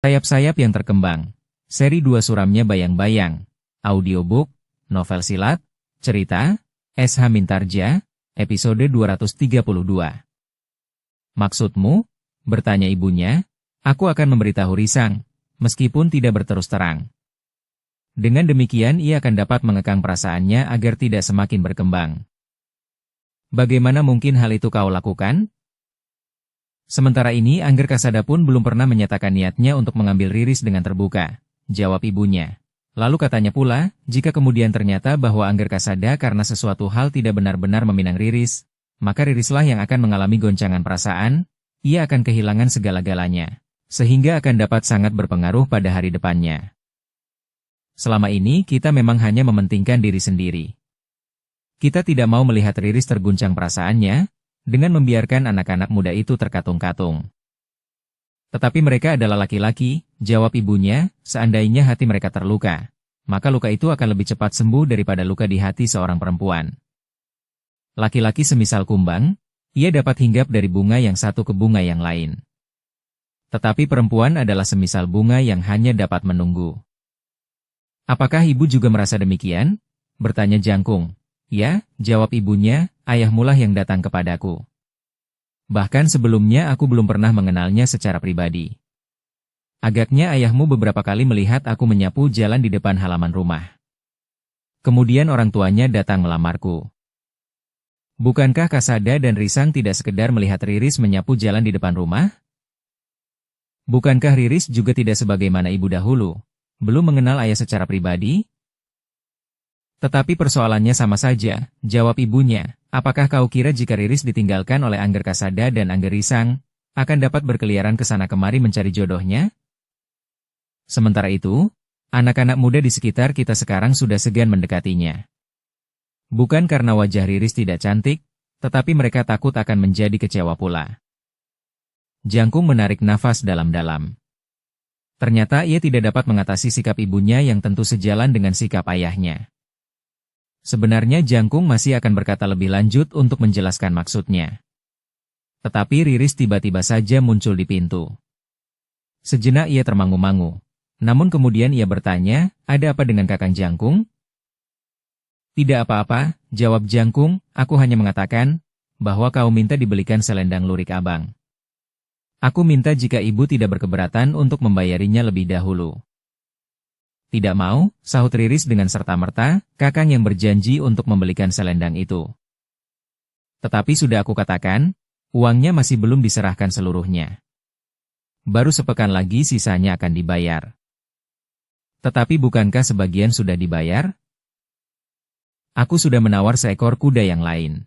Sayap-sayap yang terkembang. Seri 2 suramnya bayang-bayang. Audiobook, novel silat, cerita, S.H. Mintarja, episode 232. Maksudmu? Bertanya ibunya. Aku akan memberitahu Risang, meskipun tidak berterus terang. Dengan demikian ia akan dapat mengekang perasaannya agar tidak semakin berkembang. Bagaimana mungkin hal itu kau lakukan? Sementara ini Angger Kasada pun belum pernah menyatakan niatnya untuk mengambil Riris dengan terbuka, jawab ibunya. Lalu katanya pula, jika kemudian ternyata bahwa Angger Kasada karena sesuatu hal tidak benar-benar meminang Riris, maka Ririslah yang akan mengalami goncangan perasaan, ia akan kehilangan segala-galanya, sehingga akan dapat sangat berpengaruh pada hari depannya. Selama ini kita memang hanya mementingkan diri sendiri. Kita tidak mau melihat Riris terguncang perasaannya, dengan membiarkan anak-anak muda itu terkatung-katung. Tetapi mereka adalah laki-laki, jawab ibunya, seandainya hati mereka terluka, maka luka itu akan lebih cepat sembuh daripada luka di hati seorang perempuan. Laki-laki semisal kumbang, ia dapat hinggap dari bunga yang satu ke bunga yang lain. Tetapi perempuan adalah semisal bunga yang hanya dapat menunggu. Apakah ibu juga merasa demikian? Bertanya Jangkung. Ya, jawab ibunya, ayahmulah yang datang kepadaku. Bahkan sebelumnya aku belum pernah mengenalnya secara pribadi. Agaknya ayahmu beberapa kali melihat aku menyapu jalan di depan halaman rumah. Kemudian orang tuanya datang melamarku. Bukankah Kasada dan Risang tidak sekedar melihat Riris menyapu jalan di depan rumah? Bukankah Riris juga tidak sebagaimana ibu dahulu, belum mengenal ayah secara pribadi? Tetapi persoalannya sama saja, jawab ibunya. Apakah kau kira jika Riris ditinggalkan oleh Angger Kasada dan Angger Risang, akan dapat berkeliaran ke sana kemari mencari jodohnya? Sementara itu, anak-anak muda di sekitar kita sekarang sudah segan mendekatinya. Bukan karena wajah Riris tidak cantik, tetapi mereka takut akan menjadi kecewa pula. Jangkung menarik nafas dalam-dalam. Ternyata ia tidak dapat mengatasi sikap ibunya yang tentu sejalan dengan sikap ayahnya. Sebenarnya Jangkung masih akan berkata lebih lanjut untuk menjelaskan maksudnya. Tetapi Riris tiba-tiba saja muncul di pintu. Sejenak ia termangu-mangu. Namun kemudian ia bertanya, ada apa dengan Kakang Jangkung? Tidak apa-apa, jawab Jangkung, aku hanya mengatakan, bahwa kau minta dibelikan selendang lurik abang. Aku minta jika ibu tidak berkeberatan untuk membayarinya lebih dahulu. Tidak mau, sahut Riris dengan serta-merta, Kakang yang berjanji untuk membelikan selendang itu. Tetapi sudah aku katakan, uangnya masih belum diserahkan seluruhnya. Baru sepekan lagi sisanya akan dibayar. Tetapi bukankah sebagian sudah dibayar? Aku sudah menawar seekor kuda yang lain.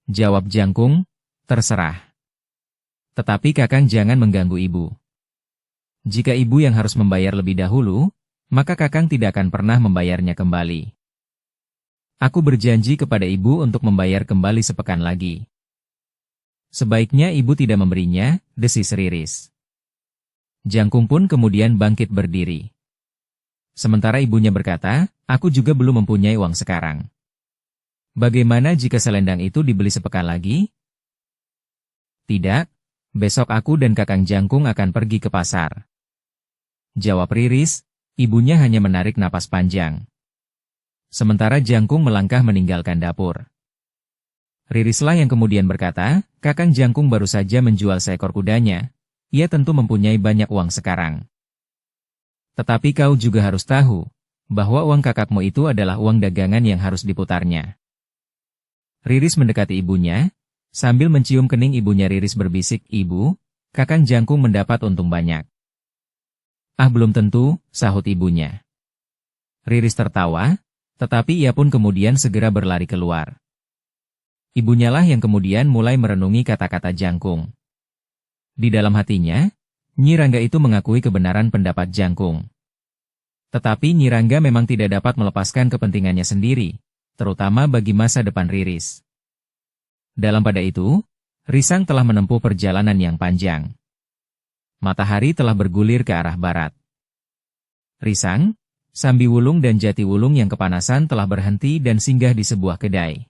Jawab Jangkung, terserah. Tetapi Kakang jangan mengganggu ibu. Jika ibu yang harus membayar lebih dahulu, maka Kakang tidak akan pernah membayarnya kembali. Aku berjanji kepada ibu untuk membayar kembali sepekan lagi. Sebaiknya ibu tidak memberinya, desis Riris. Jangkung pun kemudian bangkit berdiri. Sementara ibunya berkata, aku juga belum mempunyai uang sekarang. Bagaimana jika selendang itu dibeli sepekan lagi? Tidak, besok aku dan Kakang Jangkung akan pergi ke pasar. Jawab Riris. Ibunya hanya menarik napas panjang. Sementara Jangkung melangkah meninggalkan dapur. Ririslah yang kemudian berkata, Kakang Jangkung baru saja menjual seekor kudanya. Ia tentu mempunyai banyak uang sekarang. Tetapi kau juga harus tahu, bahwa uang kakakmu itu adalah uang dagangan yang harus diputarnya. Riris mendekati ibunya, sambil mencium kening ibunya. Riris berbisik, Ibu, Kakang Jangkung mendapat untung banyak. Ah, belum tentu, sahut ibunya. Riris tertawa, tetapi ia pun kemudian segera berlari keluar. Ibunya lah yang kemudian mulai merenungi kata-kata Jangkung. Di dalam hatinya, Nyi Rangga itu mengakui kebenaran pendapat Jangkung. Tetapi Nyi Rangga memang tidak dapat melepaskan kepentingannya sendiri, terutama bagi masa depan Riris. Dalam pada itu, Risang telah menempuh perjalanan yang panjang. Matahari telah bergulir ke arah barat. Risang, Sambiwulung dan Jatiwulung yang kepanasan telah berhenti dan singgah di sebuah kedai.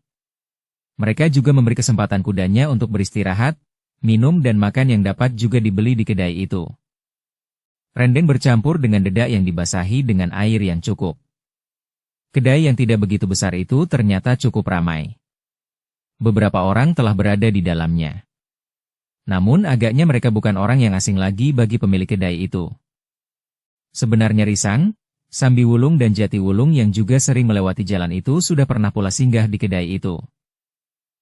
Mereka juga memberi kesempatan kudanya untuk beristirahat, minum dan makan yang dapat juga dibeli di kedai itu. Rendeng bercampur dengan dedak yang dibasahi dengan air yang cukup. Kedai yang tidak begitu besar itu ternyata cukup ramai. Beberapa orang telah berada di dalamnya. Namun agaknya mereka bukan orang yang asing lagi bagi pemilik kedai itu. Sebenarnya Risang, Sambiwulung dan Jatiwulung yang juga sering melewati jalan itu sudah pernah pula singgah di kedai itu.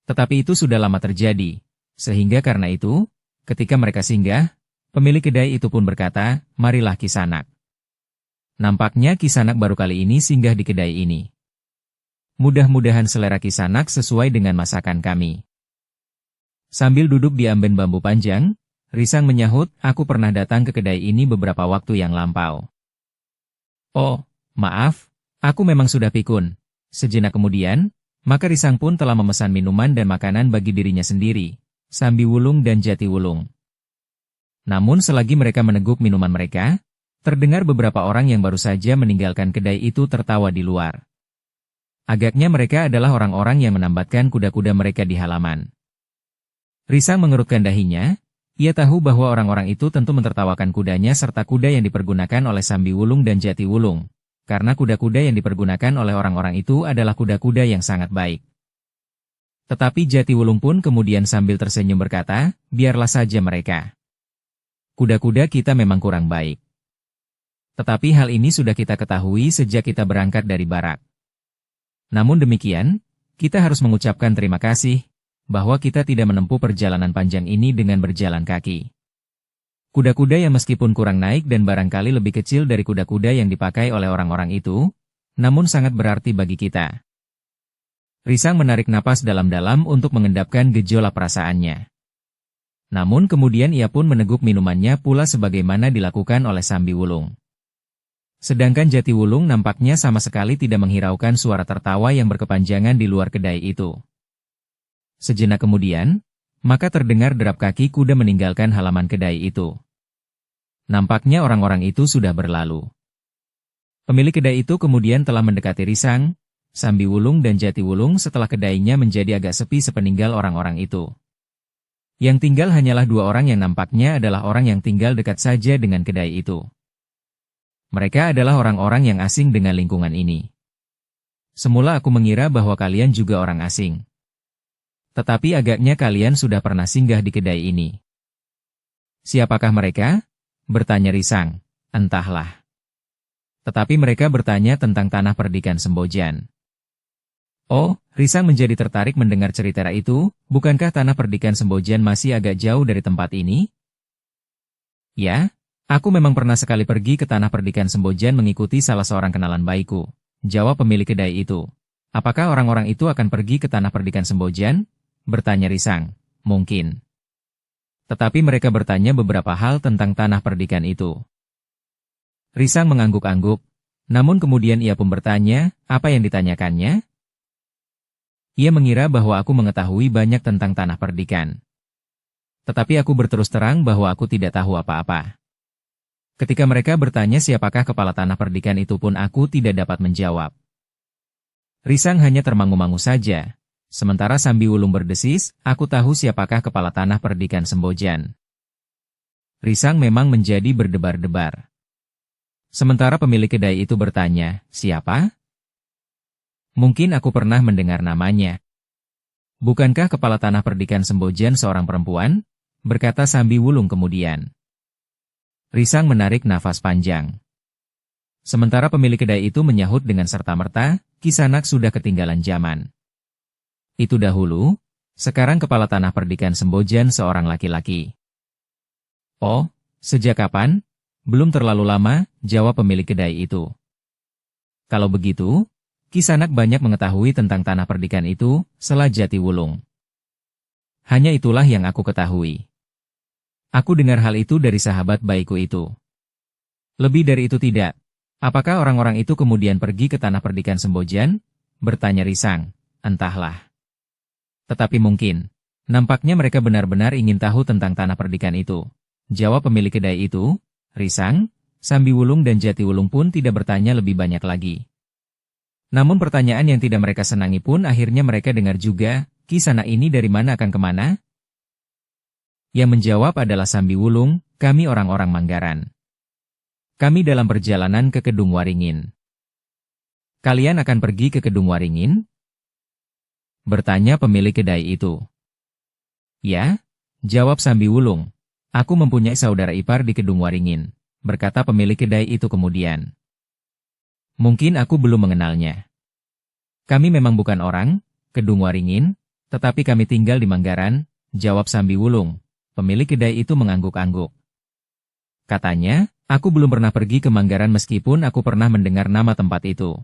Tetapi itu sudah lama terjadi, sehingga karena itu, ketika mereka singgah, pemilik kedai itu pun berkata, "Marilah Kisanak." Nampaknya Kisanak baru kali ini singgah di kedai ini. Mudah-mudahan selera Kisanak sesuai dengan masakan kami. Sambil duduk di amben bambu panjang, Risang menyahut, "Aku pernah datang ke kedai ini beberapa waktu yang lampau." "Oh, maaf, aku memang sudah pikun." Sejenak kemudian, maka Risang pun telah memesan minuman dan makanan bagi dirinya sendiri, Sambiwulung dan Jatiwulung. Namun selagi mereka meneguk minuman mereka, terdengar beberapa orang yang baru saja meninggalkan kedai itu tertawa di luar. Agaknya mereka adalah orang-orang yang menambatkan kuda-kuda mereka di halaman. Risang mengerutkan dahinya, ia tahu bahwa orang-orang itu tentu mentertawakan kudanya serta kuda yang dipergunakan oleh Sambiwulung dan Jatiwulung. Karena kuda-kuda yang dipergunakan oleh orang-orang itu adalah kuda-kuda yang sangat baik. Tetapi Jatiwulung pun kemudian sambil tersenyum berkata, "Biarlah saja mereka. Kuda-kuda kita memang kurang baik. Tetapi hal ini sudah kita ketahui sejak kita berangkat dari barak. Namun demikian, kita harus mengucapkan terima kasih, bahwa kita tidak menempuh perjalanan panjang ini dengan berjalan kaki. Kuda-kuda yang meskipun kurang naik dan barangkali lebih kecil dari kuda-kuda yang dipakai oleh orang-orang itu, namun sangat berarti bagi kita." Risang menarik napas dalam-dalam untuk mengendapkan gejolak perasaannya. Namun kemudian ia pun meneguk minumannya pula sebagaimana dilakukan oleh Sambiwulung. Sedangkan Jatiwulung nampaknya sama sekali tidak menghiraukan suara tertawa yang berkepanjangan di luar kedai itu. Sejenak kemudian, maka terdengar derap kaki kuda meninggalkan halaman kedai itu. Nampaknya orang-orang itu sudah berlalu. Pemilik kedai itu kemudian telah mendekati Risang, Sambiwulung dan Jatiwulung setelah kedainya menjadi agak sepi sepeninggal orang-orang itu. Yang tinggal hanyalah dua orang yang nampaknya adalah orang yang tinggal dekat saja dengan kedai itu. Mereka adalah orang-orang yang asing dengan lingkungan ini. Semula aku mengira bahwa kalian juga orang asing. Tetapi agaknya kalian sudah pernah singgah di kedai ini. Siapakah mereka? Bertanya Risang. Entahlah. Tetapi mereka bertanya tentang tanah perdikan Sembojan. Oh, Risang menjadi tertarik mendengar cerita itu, bukankah tanah perdikan Sembojan masih agak jauh dari tempat ini? Ya, aku memang pernah sekali pergi ke tanah perdikan Sembojan mengikuti salah seorang kenalan baikku, jawab pemilik kedai itu. Apakah orang-orang itu akan pergi ke tanah perdikan Sembojan? Bertanya Risang. Mungkin. Tetapi mereka bertanya beberapa hal tentang tanah perdikan itu. Risang mengangguk-angguk, namun kemudian ia pun bertanya, apa yang ditanyakannya? Ia mengira bahwa aku mengetahui banyak tentang tanah perdikan. Tetapi aku berterus terang bahwa aku tidak tahu apa-apa. Ketika mereka bertanya siapakah kepala tanah perdikan itu pun aku tidak dapat menjawab. Risang hanya termangu-mangu saja. Sementara Sambiwulung berdesis, aku tahu siapakah kepala tanah perdikan Sembojan. Risang memang menjadi berdebar-debar. Sementara pemilik kedai itu bertanya, siapa? Mungkin aku pernah mendengar namanya. Bukankah kepala tanah perdikan Sembojan seorang perempuan? Berkata Sambiwulung kemudian. Risang menarik nafas panjang. Sementara pemilik kedai itu menyahut dengan serta-merta, Kisanak sudah ketinggalan zaman. Itu dahulu, sekarang kepala tanah perdikan Sembojan seorang laki-laki. Oh, sejak kapan? Belum terlalu lama, jawab pemilik kedai itu. Kalau begitu, Kisanak banyak mengetahui tentang tanah perdikan itu, sela Jatiwulung. Hanya itulah yang aku ketahui. Aku dengar hal itu dari sahabat baikku itu. Lebih dari itu tidak. Apakah orang-orang itu kemudian pergi ke tanah perdikan Sembojan? Bertanya Risang. Entahlah. Tetapi mungkin, nampaknya mereka benar-benar ingin tahu tentang tanah perdikan itu. Jawab pemilik kedai itu, Risang, Sambiwulung dan Jatiwulung pun tidak bertanya lebih banyak lagi. Namun pertanyaan yang tidak mereka senangi pun akhirnya mereka dengar juga, Kisanak ini dari mana akan kemana? Yang menjawab adalah Sambiwulung, kami orang-orang Manggaran. Kami dalam perjalanan ke Kedung Waringin. Kalian akan pergi ke Kedung Waringin? Bertanya pemilik kedai itu. Ya, jawab Sambi Wulung. Aku mempunyai saudara ipar di Kedung Waringin, berkata pemilik kedai itu kemudian. Mungkin aku belum mengenalnya. Kami memang bukan orang Kedung Waringin, tetapi kami tinggal di Manggaran, jawab Sambi Wulung. Pemilik kedai itu mengangguk-angguk. Katanya, aku belum pernah pergi ke Manggaran meskipun aku pernah mendengar nama tempat itu.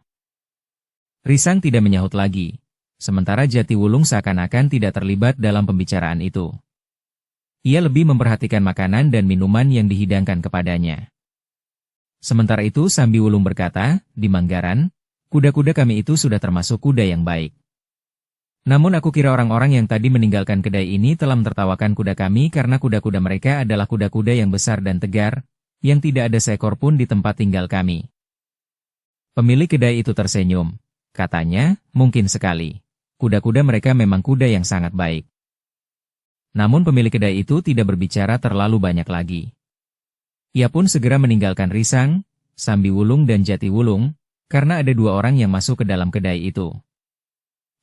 Risang tidak menyahut lagi, sementara Jatiwulung seakan-akan tidak terlibat dalam pembicaraan itu. Ia lebih memperhatikan makanan dan minuman yang dihidangkan kepadanya. Sementara itu Sambi Wulung berkata, di Manggaran, kuda-kuda kami itu sudah termasuk kuda yang baik. Namun aku kira orang-orang yang tadi meninggalkan kedai ini telah menertawakan kuda kami karena kuda-kuda mereka adalah kuda-kuda yang besar dan tegar, yang tidak ada seekor pun di tempat tinggal kami. Pemilik kedai itu tersenyum. Katanya, mungkin sekali. Kuda-kuda mereka memang kuda yang sangat baik. Namun pemilik kedai itu tidak berbicara terlalu banyak lagi. Ia pun segera meninggalkan Risang, Sambi Wulung dan Jatiwulung, karena ada dua orang yang masuk ke dalam kedai itu.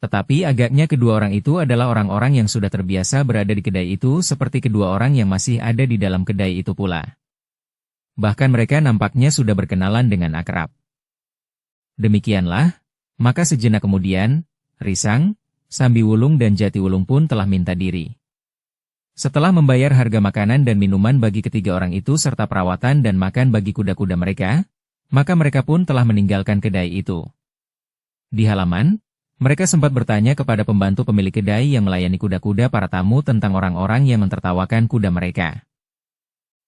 Tetapi agaknya kedua orang itu adalah orang-orang yang sudah terbiasa berada di kedai itu seperti kedua orang yang masih ada di dalam kedai itu pula. Bahkan mereka nampaknya sudah berkenalan dengan akrab. Demikianlah, maka sejenak kemudian, Risang, Sambi Wulung dan Jatiwulung pun telah minta diri. Setelah membayar harga makanan dan minuman bagi ketiga orang itu serta perawatan dan makan bagi kuda-kuda mereka, maka mereka pun telah meninggalkan kedai itu. Di halaman, mereka sempat bertanya kepada pembantu pemilik kedai yang melayani kuda-kuda para tamu tentang orang-orang yang mentertawakan kuda mereka.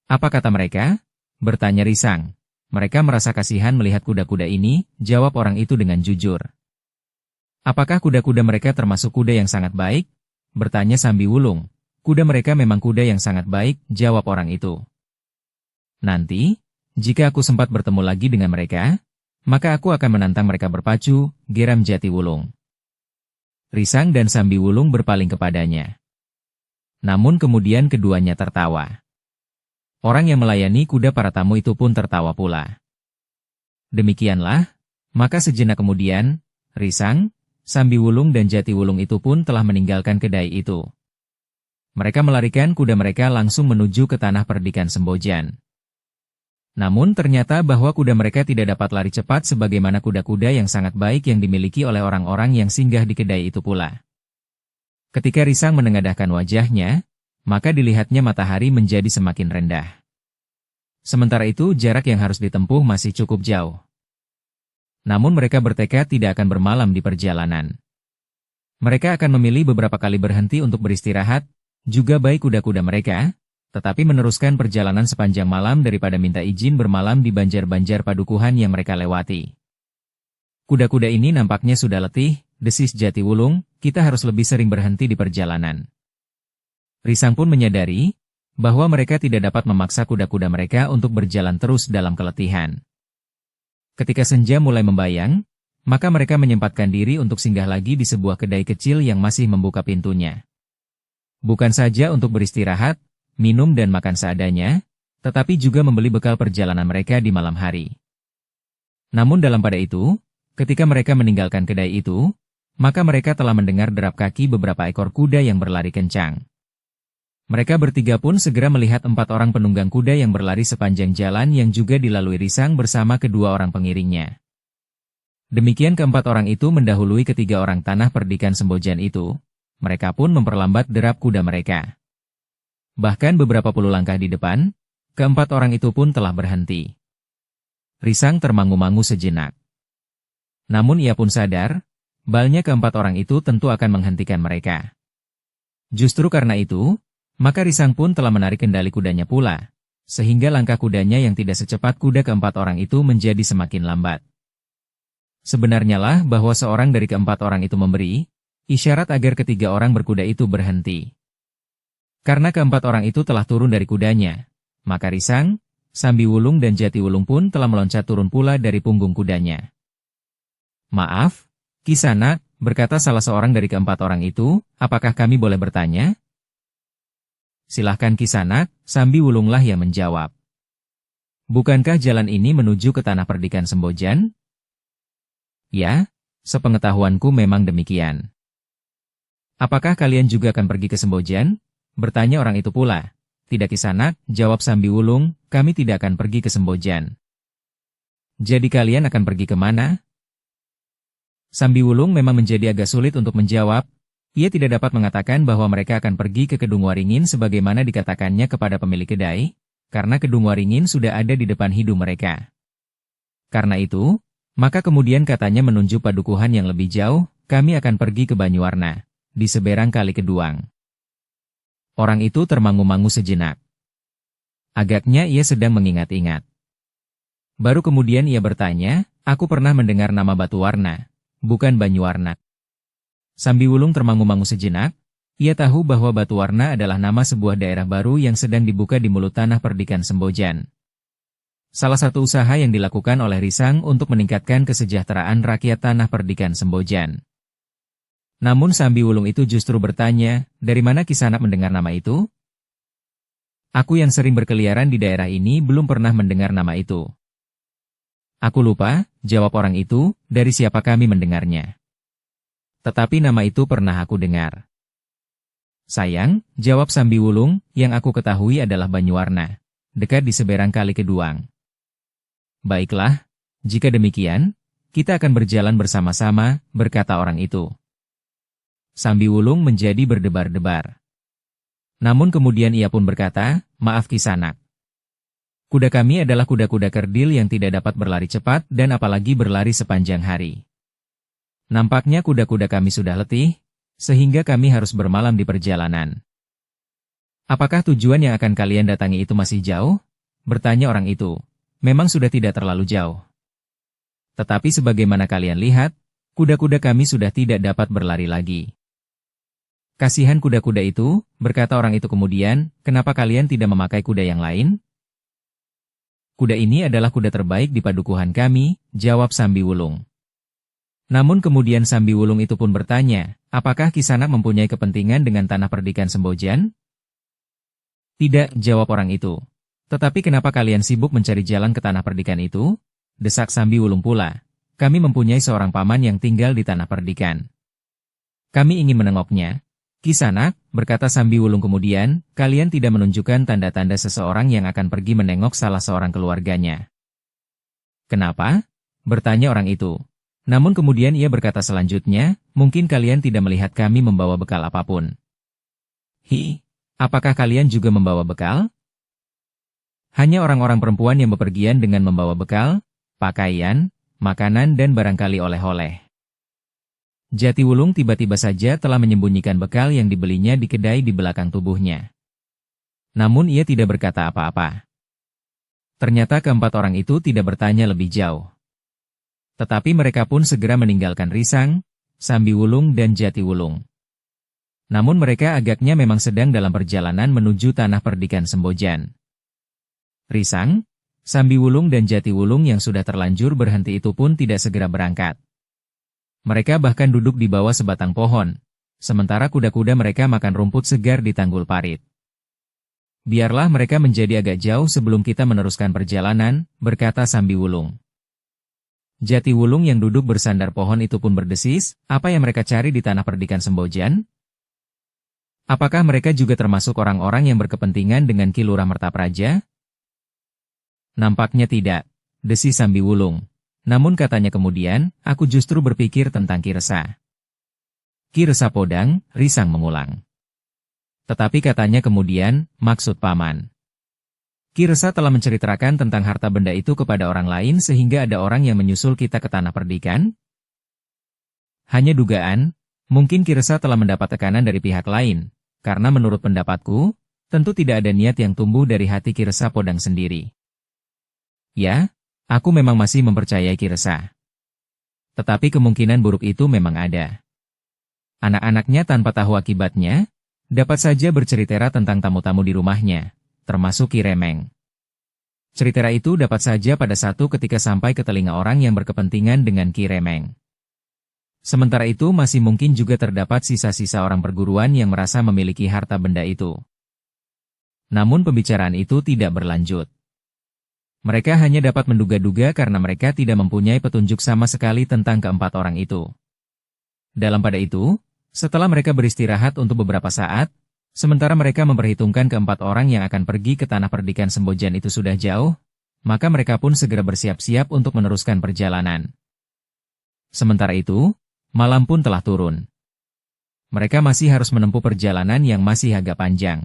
Apa kata mereka? Bertanya Risang. Mereka merasa kasihan melihat kuda-kuda ini, jawab orang itu dengan jujur. Apakah kuda-kuda mereka termasuk kuda yang sangat baik? Bertanya Sambi Wulung. Kuda mereka memang kuda yang sangat baik, jawab orang itu. Nanti, jika aku sempat bertemu lagi dengan mereka, maka aku akan menantang mereka berpacu, geram Jatiwulung. Risang dan Sambi Wulung berpaling kepadanya. Namun kemudian keduanya tertawa. Orang yang melayani kuda para tamu itu pun tertawa pula. Demikianlah, maka sejenak kemudian, Risang, Sambi Wulung dan Jatiwulung itu pun telah meninggalkan kedai itu. Mereka melarikan kuda mereka langsung menuju ke tanah perdikan Sembojan. Namun ternyata bahwa kuda mereka tidak dapat lari cepat sebagaimana kuda-kuda yang sangat baik yang dimiliki oleh orang-orang yang singgah di kedai itu pula. Ketika Risang menengadahkan wajahnya, maka dilihatnya matahari menjadi semakin rendah. Sementara itu jarak yang harus ditempuh masih cukup jauh. Namun mereka bertekad tidak akan bermalam di perjalanan. Mereka akan memilih beberapa kali berhenti untuk beristirahat, juga baik kuda-kuda mereka, tetapi meneruskan perjalanan sepanjang malam daripada minta izin bermalam di banjar-banjar padukuhan yang mereka lewati. Kuda-kuda ini nampaknya sudah letih, desis Jatiwulung, kita harus lebih sering berhenti di perjalanan. Risang pun menyadari bahwa mereka tidak dapat memaksa kuda-kuda mereka untuk berjalan terus dalam keletihan. Ketika senja mulai membayang, maka mereka menyempatkan diri untuk singgah lagi di sebuah kedai kecil yang masih membuka pintunya. Bukan saja untuk beristirahat, minum dan makan seadanya, tetapi juga membeli bekal perjalanan mereka di malam hari. Namun dalam pada itu, ketika mereka meninggalkan kedai itu, maka mereka telah mendengar derap kaki beberapa ekor kuda yang berlari kencang. Mereka bertiga pun segera melihat 4 orang penunggang kuda yang berlari sepanjang jalan yang juga dilalui Risang bersama kedua orang pengiringnya. Demikian keempat orang itu mendahului ketiga orang tanah perdikan Sembojan itu, mereka pun memperlambat derap kuda mereka. Bahkan beberapa puluh langkah di depan, keempat orang itu pun telah berhenti. Risang termangu-mangu sejenak. Namun ia pun sadar, balnya keempat orang itu tentu akan menghentikan mereka. Justru karena itu, maka Risang pun telah menarik kendali kudanya pula, sehingga langkah kudanya yang tidak secepat kuda keempat orang itu menjadi semakin lambat. Sebenarnya lah bahwa seorang dari keempat orang itu memberi isyarat agar ketiga orang berkuda itu berhenti. Karena keempat orang itu telah turun dari kudanya, maka Risang, Sambi Wulung dan Jatiwulung pun telah meloncat turun pula dari punggung kudanya. Maaf, Kisanak, berkata salah seorang dari keempat orang itu, apakah kami boleh bertanya? Silahkan Kisanak, Sambi Wulunglah yang menjawab. Bukankah jalan ini menuju ke tanah perdikan Sembojan? Ya, sepengetahuanku memang demikian. Apakah kalian juga akan pergi ke Sembojan? Bertanya orang itu pula. Tidak Kisanak, jawab Sambiwulung, kami tidak akan pergi ke Sembojan. Jadi kalian akan pergi ke mana? Sambiwulung memang menjadi agak sulit untuk menjawab. Ia tidak dapat mengatakan bahwa mereka akan pergi ke Kedung Waringin sebagaimana dikatakannya kepada pemilik kedai, karena Kedung Waringin sudah ada di depan hidung mereka. Karena itu, maka kemudian katanya menunjuk padukuhan yang lebih jauh, kami akan pergi ke Banyuwarna, di seberang Kali Keduang. Orang itu termangu-mangu sejenak. Agaknya ia sedang mengingat-ingat. Baru kemudian ia bertanya, aku pernah mendengar nama Batuwarna, bukan Banyuwarna. Sambiwulung termangu-mangu sejenak. Ia tahu bahwa Batuwarna adalah nama sebuah daerah baru yang sedang dibuka di mulut tanah perdikan Sembojan. Salah satu usaha yang dilakukan oleh Risang untuk meningkatkan kesejahteraan rakyat tanah perdikan Sembojan. Namun Sambiwulung itu justru bertanya, dari mana Kisanak mendengar nama itu? Aku yang sering berkeliaran di daerah ini belum pernah mendengar nama itu. Aku lupa, jawab orang itu, dari siapa kami mendengarnya. Tetapi nama itu pernah aku dengar. Sayang, jawab Sambiwulung, yang aku ketahui adalah Banyuwarna, dekat di seberang Kali Keduang. Baiklah, jika demikian, kita akan berjalan bersama-sama, berkata orang itu. Sambiwulung menjadi berdebar-debar. Namun kemudian ia pun berkata, maaf Kisanak. Kuda kami adalah kuda-kuda kerdil yang tidak dapat berlari cepat dan apalagi berlari sepanjang hari. Nampaknya kuda-kuda kami sudah letih, sehingga kami harus bermalam di perjalanan. Apakah tujuan yang akan kalian datangi itu masih jauh? Bertanya orang itu. Memang sudah tidak terlalu jauh. Tetapi sebagaimana kalian lihat, kuda-kuda kami sudah tidak dapat berlari lagi. Kasihan kuda-kuda itu, berkata orang itu kemudian, kenapa kalian tidak memakai kuda yang lain? Kuda ini adalah kuda terbaik di padukuhan kami, jawab Sambiwulung. Namun kemudian Sambiwulung itu pun bertanya, apakah Kisanak mempunyai kepentingan dengan tanah perdikan Sembojan? Tidak, jawab orang itu. Tetapi kenapa kalian sibuk mencari jalan ke tanah perdikan itu? Desak Sambiwulung pula. Kami mempunyai seorang paman yang tinggal di tanah perdikan. Kami ingin menengoknya. Kisanak, berkata Sambiwulung kemudian, kalian tidak menunjukkan tanda-tanda seseorang yang akan pergi menengok salah seorang keluarganya. Kenapa? Bertanya orang itu. Namun kemudian ia berkata selanjutnya, mungkin kalian tidak melihat kami membawa bekal apapun. Apakah kalian juga membawa bekal? Hanya orang-orang perempuan yang bepergian dengan membawa bekal, pakaian, makanan dan barangkali oleh-oleh. Jatiwulung tiba-tiba saja telah menyembunyikan bekal yang dibelinya di kedai di belakang tubuhnya. Namun ia tidak berkata apa-apa. Ternyata keempat orang itu tidak bertanya lebih jauh. Tetapi mereka pun segera meninggalkan Risang, Sambiwulung dan Jatiwulung. Namun mereka agaknya memang sedang dalam perjalanan menuju tanah perdikan Sembojan. Risang, Sambiwulung dan Jatiwulung yang sudah terlanjur berhenti itu pun tidak segera berangkat. Mereka bahkan duduk di bawah sebatang pohon, sementara kuda-kuda mereka makan rumput segar di tanggul parit. Biarlah mereka menjadi agak jauh sebelum kita meneruskan perjalanan, berkata Sambiwulung. Jatiwulung yang duduk bersandar pohon itu pun berdesis, apa yang mereka cari di tanah perdikan Sembojan? Apakah mereka juga termasuk orang-orang yang berkepentingan dengan Ki Lurah Mertapraja? Nampaknya tidak, desis Sambiwulung. Namun katanya kemudian, aku justru berpikir tentang Ki Resa. Ki Resa Podang, Risang mengulang. Tetapi katanya kemudian, maksud paman. Ki Resa telah menceritakan tentang harta benda itu kepada orang lain sehingga ada orang yang menyusul kita ke tanah perdikan? Hanya dugaan, mungkin Ki Resa telah mendapat tekanan dari pihak lain, karena menurut pendapatku, tentu tidak ada niat yang tumbuh dari hati Ki Resa Podang sendiri. Ya, aku memang masih mempercayai Ki Resa. Tetapi kemungkinan buruk itu memang ada. Anak-anaknya tanpa tahu akibatnya, dapat saja bercerita tentang tamu-tamu di rumahnya, termasuk Ki Remeng. Cerita itu dapat saja pada satu ketika sampai ke telinga orang yang berkepentingan dengan Ki Remeng. Sementara itu masih mungkin juga terdapat sisa-sisa orang perguruan yang merasa memiliki harta benda itu. Namun pembicaraan itu tidak berlanjut. Mereka hanya dapat menduga-duga karena mereka tidak mempunyai petunjuk sama sekali tentang keempat orang itu. Dalam pada itu, setelah mereka beristirahat untuk beberapa saat, sementara mereka memperhitungkan keempat orang yang akan pergi ke tanah perdikan Sembojan itu sudah jauh, maka mereka pun segera bersiap-siap untuk meneruskan perjalanan. Sementara itu, malam pun telah turun. Mereka masih harus menempuh perjalanan yang masih agak panjang.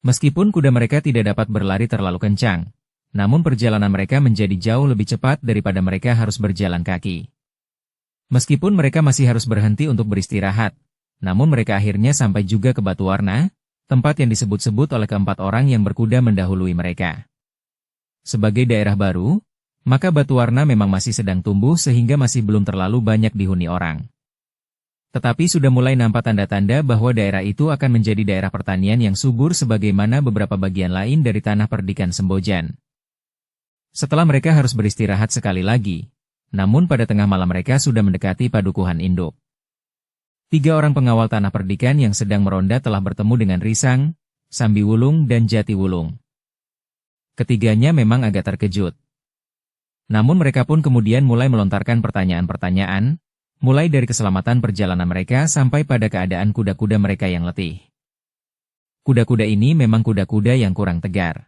Meskipun kuda mereka tidak dapat berlari terlalu kencang, namun perjalanan mereka menjadi jauh lebih cepat daripada mereka harus berjalan kaki. Meskipun mereka masih harus berhenti untuk beristirahat, namun mereka akhirnya sampai juga ke Batu Warna, tempat yang disebut-sebut oleh keempat orang yang berkuda mendahului mereka. Sebagai daerah baru, maka Batu Warna memang masih sedang tumbuh sehingga masih belum terlalu banyak dihuni orang. Tetapi sudah mulai nampak tanda-tanda bahwa daerah itu akan menjadi daerah pertanian yang subur sebagaimana beberapa bagian lain dari tanah perdikan Sembojan. Setelah mereka harus beristirahat sekali lagi, namun pada tengah malam mereka sudah mendekati padukuhan induk. 3 orang pengawal tanah perdikan yang sedang meronda telah bertemu dengan Risang, Sambiwulung dan Jatiwulung. Ketiganya memang agak terkejut. Namun mereka pun kemudian mulai melontarkan pertanyaan-pertanyaan, mulai dari keselamatan perjalanan mereka sampai pada keadaan kuda-kuda mereka yang letih. Kuda-kuda ini memang kuda-kuda yang kurang tegar.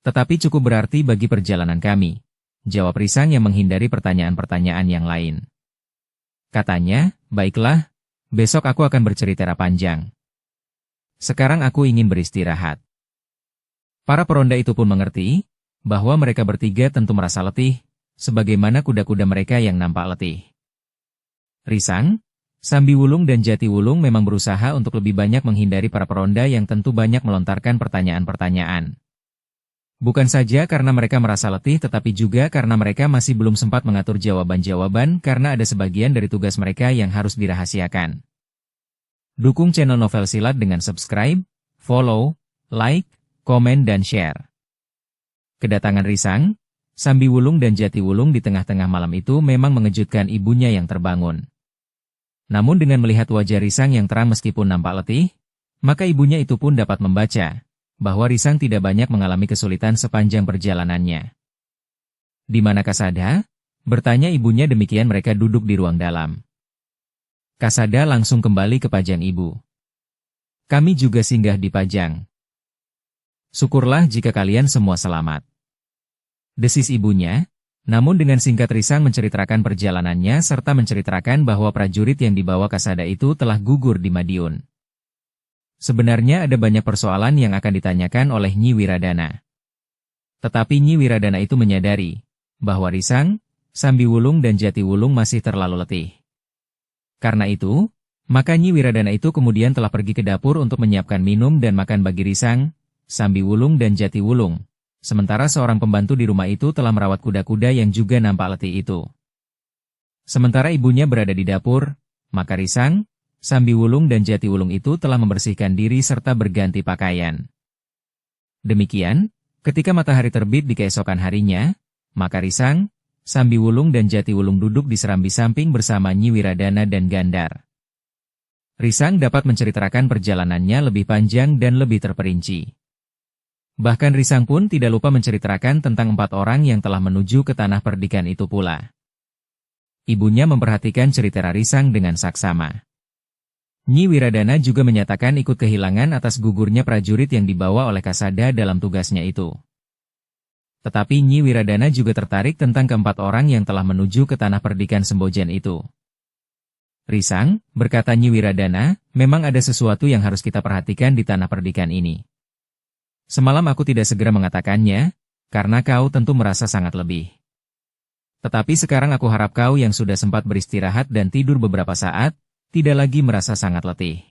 Tetapi cukup berarti bagi perjalanan kami, jawab Risang yang menghindari pertanyaan-pertanyaan yang lain. Katanya, baiklah, besok aku akan bercerita panjang. Sekarang aku ingin beristirahat. Para peronda itu pun mengerti, bahwa mereka bertiga tentu merasa letih, sebagaimana kuda-kuda mereka yang nampak letih. Risang, Sambiwulung dan Jatiwulung memang berusaha untuk lebih banyak menghindari para peronda yang tentu banyak melontarkan pertanyaan-pertanyaan. Bukan saja karena mereka merasa letih tetapi juga karena mereka masih belum sempat mengatur jawaban-jawaban karena ada sebagian dari tugas mereka yang harus dirahasiakan. Dukung channel Novel Silat dengan subscribe, follow, like, komen dan share. Kedatangan Risang, Sambiwulung dan Jatiwulung di tengah-tengah malam itu memang mengejutkan ibunya yang terbangun. Namun dengan melihat wajah Risang yang terang meskipun nampak letih, maka ibunya itu pun dapat membaca bahwa Risang tidak banyak mengalami kesulitan sepanjang perjalanannya. Di mana Kasada? Bertanya ibunya demikian mereka duduk di ruang dalam. Kasada langsung kembali ke Pajang ibu. Kami juga singgah di Pajang. Syukurlah jika kalian semua selamat. Desis ibunya, namun dengan singkat Risang menceritakan perjalanannya serta menceritakan bahwa prajurit yang dibawa Kasada itu telah gugur di Madiun. Sebenarnya ada banyak persoalan yang akan ditanyakan oleh Nyi Wiradana. Tetapi Nyi Wiradana itu menyadari bahwa Risang, Sambiwulung dan Jatiwulung masih terlalu letih. Karena itu, maka Nyi Wiradana itu kemudian telah pergi ke dapur untuk menyiapkan minum dan makan bagi Risang, Sambiwulung dan Jatiwulung. Sementara seorang pembantu di rumah itu telah merawat kuda-kuda yang juga nampak letih itu. Sementara ibunya berada di dapur, maka Risang, Sambiwulung dan Jatiwulung itu telah membersihkan diri serta berganti pakaian. Demikian, ketika matahari terbit di keesokan harinya, maka Risang, Sambiwulung dan Jatiwulung duduk di serambi samping bersama Nyi Wiradana dan Gandar. Risang dapat menceritakan perjalanannya lebih panjang dan lebih terperinci. Bahkan Risang pun tidak lupa menceritakan tentang 4 orang yang telah menuju ke tanah perdikan itu pula. Ibunya memperhatikan cerita Risang dengan saksama. Nyi Wiradana juga menyatakan ikut kehilangan atas gugurnya prajurit yang dibawa oleh Kasada dalam tugasnya itu. Tetapi Nyi Wiradana juga tertarik tentang keempat orang yang telah menuju ke tanah perdikan Sembojan itu. Risang, berkata Nyi Wiradana, memang ada sesuatu yang harus kita perhatikan di tanah perdikan ini. Semalam aku tidak segera mengatakannya, karena kau tentu merasa sangat lebih. Tetapi sekarang aku harap kau yang sudah sempat beristirahat dan tidur beberapa saat, tidak lagi merasa sangat letih.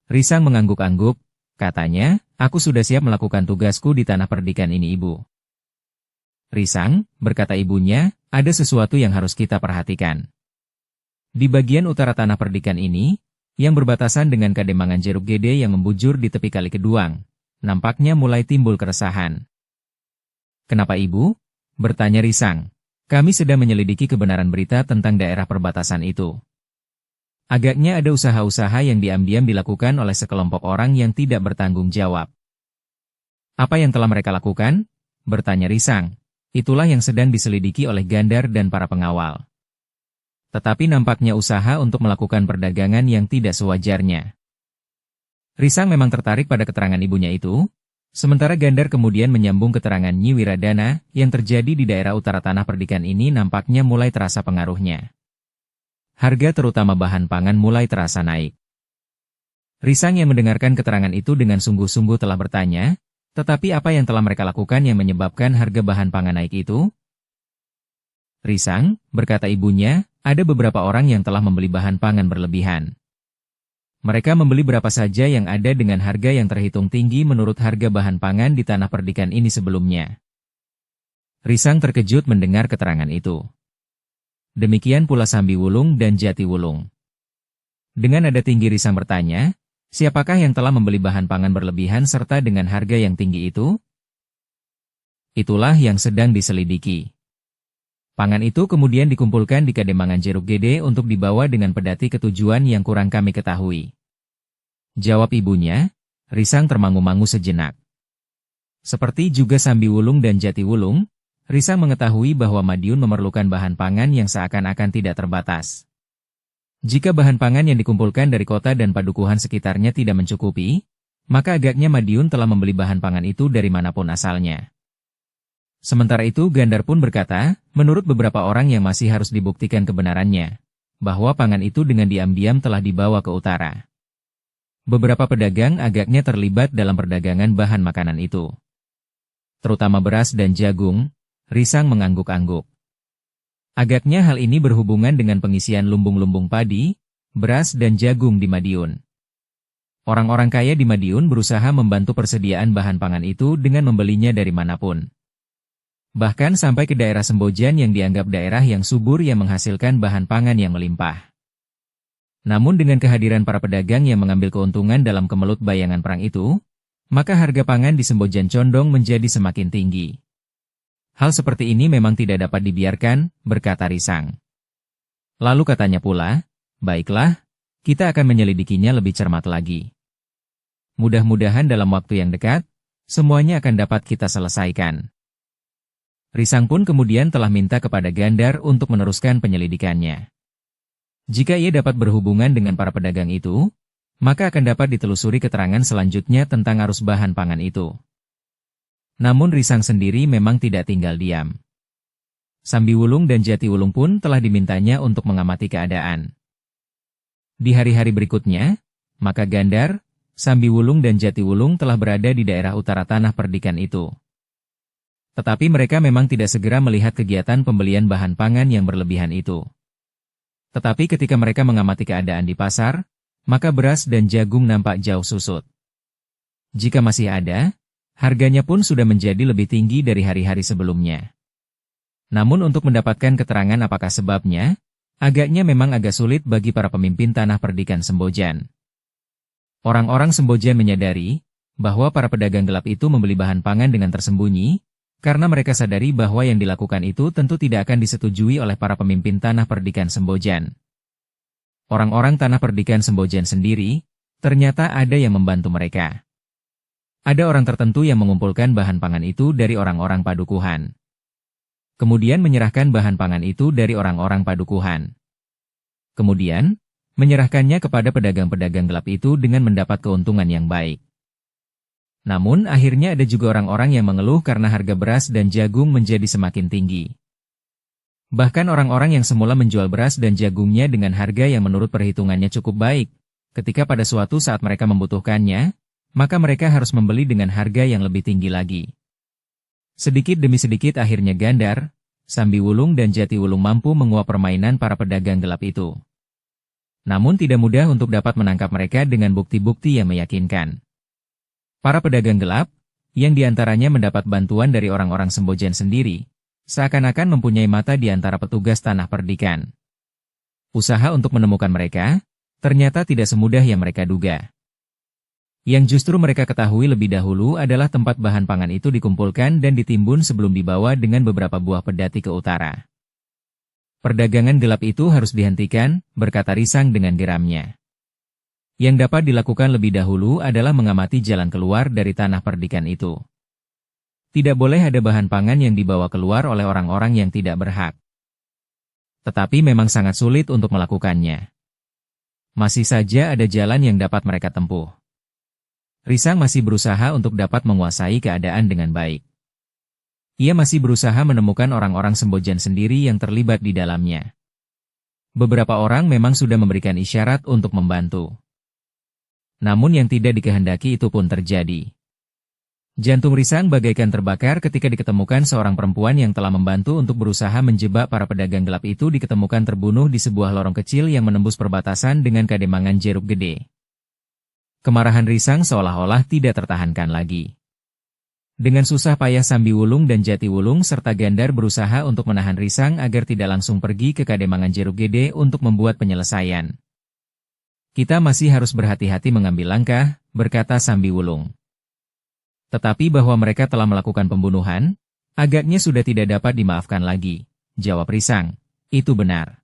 Risang mengangguk-angguk, katanya, aku sudah siap melakukan tugasku di tanah perdikan ini ibu. Risang, berkata ibunya, ada sesuatu yang harus kita perhatikan. Di bagian utara tanah perdikan ini, yang berbatasan dengan Kademangan Jeruk Gede yang membujur di tepi Kali Keduang, nampaknya mulai timbul keresahan. Kenapa ibu? Bertanya Risang. Kami sedang menyelidiki kebenaran berita tentang daerah perbatasan itu. Agaknya ada usaha-usaha yang diam-diam dilakukan oleh sekelompok orang yang tidak bertanggung jawab. Apa yang telah mereka lakukan? bertanya Risang. Itulah yang sedang diselidiki oleh Gandar dan para pengawal. Tetapi nampaknya usaha untuk melakukan perdagangan yang tidak sewajarnya. Risang memang tertarik pada keterangan ibunya itu, sementara Gandar kemudian menyambung keterangan Nyi Wiradana yang terjadi di daerah utara tanah perdikan ini nampaknya mulai terasa pengaruhnya. Harga terutama bahan pangan mulai terasa naik. Risang yang mendengarkan keterangan itu dengan sungguh-sungguh telah bertanya, tetapi apa yang telah mereka lakukan yang menyebabkan harga bahan pangan naik itu? Risang, berkata ibunya, ada beberapa orang yang telah membeli bahan pangan berlebihan. Mereka membeli berapa saja yang ada dengan harga yang terhitung tinggi menurut harga bahan pangan di tanah perdikan ini sebelumnya. Risang terkejut mendengar keterangan itu. Demikian pula Sambi Wulung dan Jati Wulung. Dengan nada tinggi Risang bertanya, siapakah yang telah membeli bahan pangan berlebihan serta dengan harga yang tinggi itu? Itulah yang sedang diselidiki. Pangan itu kemudian dikumpulkan di Kademangan Jeruk Gede untuk dibawa dengan pedati ke tujuan yang kurang kami ketahui. Jawab ibunya, Risang termangu-mangu sejenak. Seperti juga Sambi Wulung dan Jati Wulung, Risang mengetahui bahwa Madiun memerlukan bahan pangan yang seakan-akan tidak terbatas. Jika bahan pangan yang dikumpulkan dari kota dan padukuhan sekitarnya tidak mencukupi, maka agaknya Madiun telah membeli bahan pangan itu dari manapun asalnya. Sementara itu Gandar pun berkata, menurut beberapa orang yang masih harus dibuktikan kebenarannya, bahwa pangan itu dengan diam-diam telah dibawa ke utara. Beberapa pedagang agaknya terlibat dalam perdagangan bahan makanan itu. Terutama beras dan jagung, Risang mengangguk-angguk. Agaknya hal ini berhubungan dengan pengisian lumbung-lumbung padi, beras dan jagung di Madiun. Orang-orang kaya di Madiun berusaha membantu persediaan bahan pangan itu dengan membelinya dari manapun. Bahkan sampai ke daerah Sembojan yang dianggap daerah yang subur yang menghasilkan bahan pangan yang melimpah. Namun dengan kehadiran para pedagang yang mengambil keuntungan dalam kemelut bayangan perang itu, maka harga pangan di Sembojan condong menjadi semakin tinggi. Hal seperti ini memang tidak dapat dibiarkan, berkata Risang. Lalu katanya pula, baiklah, kita akan menyelidikinya lebih cermat lagi. Mudah-mudahan dalam waktu yang dekat, semuanya akan dapat kita selesaikan. Risang pun kemudian telah minta kepada Gandar untuk meneruskan penyelidikannya. Jika ia dapat berhubungan dengan para pedagang itu, maka akan dapat ditelusuri keterangan selanjutnya tentang arus bahan pangan itu. Namun Risang sendiri memang tidak tinggal diam. Sambi Wulung dan Jati Wulung pun telah dimintanya untuk mengamati keadaan. Di hari-hari berikutnya, maka Gandar, Sambi Wulung dan Jati Wulung telah berada di daerah utara tanah perdikan itu. Tetapi mereka memang tidak segera melihat kegiatan pembelian bahan pangan yang berlebihan itu. Tetapi ketika mereka mengamati keadaan di pasar, maka beras dan jagung nampak jauh susut. Jika masih ada, harganya pun sudah menjadi lebih tinggi dari hari-hari sebelumnya. Namun untuk mendapatkan keterangan apakah sebabnya, agaknya memang agak sulit bagi para pemimpin tanah perdikan Sembojan. Orang-orang Sembojan menyadari bahwa para pedagang gelap itu membeli bahan pangan dengan tersembunyi, karena mereka sadari bahwa yang dilakukan itu tentu tidak akan disetujui oleh para pemimpin tanah perdikan Sembojan. Orang-orang tanah perdikan Sembojan sendiri, ternyata ada yang membantu mereka. Ada orang tertentu yang mengumpulkan bahan pangan itu dari orang-orang padukuhan. Kemudian menyerahkan bahan pangan itu dari orang-orang padukuhan. Kemudian, menyerahkannya kepada pedagang-pedagang gelap itu dengan mendapat keuntungan yang baik. Namun akhirnya ada juga orang-orang yang mengeluh karena harga beras dan jagung menjadi semakin tinggi. Bahkan orang-orang yang semula menjual beras dan jagungnya dengan harga yang menurut perhitungannya cukup baik, ketika pada suatu saat mereka membutuhkannya, maka mereka harus membeli dengan harga yang lebih tinggi lagi. Sedikit demi sedikit akhirnya Gandar, Sambi Wulung dan Jati Wulung mampu menguap permainan para pedagang gelap itu. Namun tidak mudah untuk dapat menangkap mereka dengan bukti-bukti yang meyakinkan. Para pedagang gelap, yang diantaranya mendapat bantuan dari orang-orang Sembojan sendiri, seakan-akan mempunyai mata di antara petugas tanah perdikan. Usaha untuk menemukan mereka, ternyata tidak semudah yang mereka duga. Yang justru mereka ketahui lebih dahulu adalah tempat bahan pangan itu dikumpulkan dan ditimbun sebelum dibawa dengan beberapa buah pedati ke utara. Perdagangan gelap itu harus dihentikan, berkata Risang dengan geramnya. Yang dapat dilakukan lebih dahulu adalah mengamati jalan keluar dari tanah perdikan itu. Tidak boleh ada bahan pangan yang dibawa keluar oleh orang-orang yang tidak berhak. Tetapi memang sangat sulit untuk melakukannya. Masih saja ada jalan yang dapat mereka tempuh. Risang masih berusaha untuk dapat menguasai keadaan dengan baik. Ia masih berusaha menemukan orang-orang Sembojan sendiri yang terlibat di dalamnya. Beberapa orang memang sudah memberikan isyarat untuk membantu. Namun yang tidak dikehendaki itu pun terjadi. Jantung Risang bagaikan terbakar ketika diketemukan seorang perempuan yang telah membantu untuk berusaha menjebak para pedagang gelap itu diketemukan terbunuh di sebuah lorong kecil yang menembus perbatasan dengan Kademangan Jeruk Gede. Kemarahan Risang seolah-olah tidak tertahankan lagi. Dengan susah payah Sambiwulung dan Jatiwulung serta Gandar berusaha untuk menahan Risang agar tidak langsung pergi ke Kademangan Jeruk Gede untuk membuat penyelesaian. Kita masih harus berhati-hati mengambil langkah, berkata Sambiwulung. Tetapi bahwa mereka telah melakukan pembunuhan, agaknya sudah tidak dapat dimaafkan lagi, jawab Risang. Itu benar.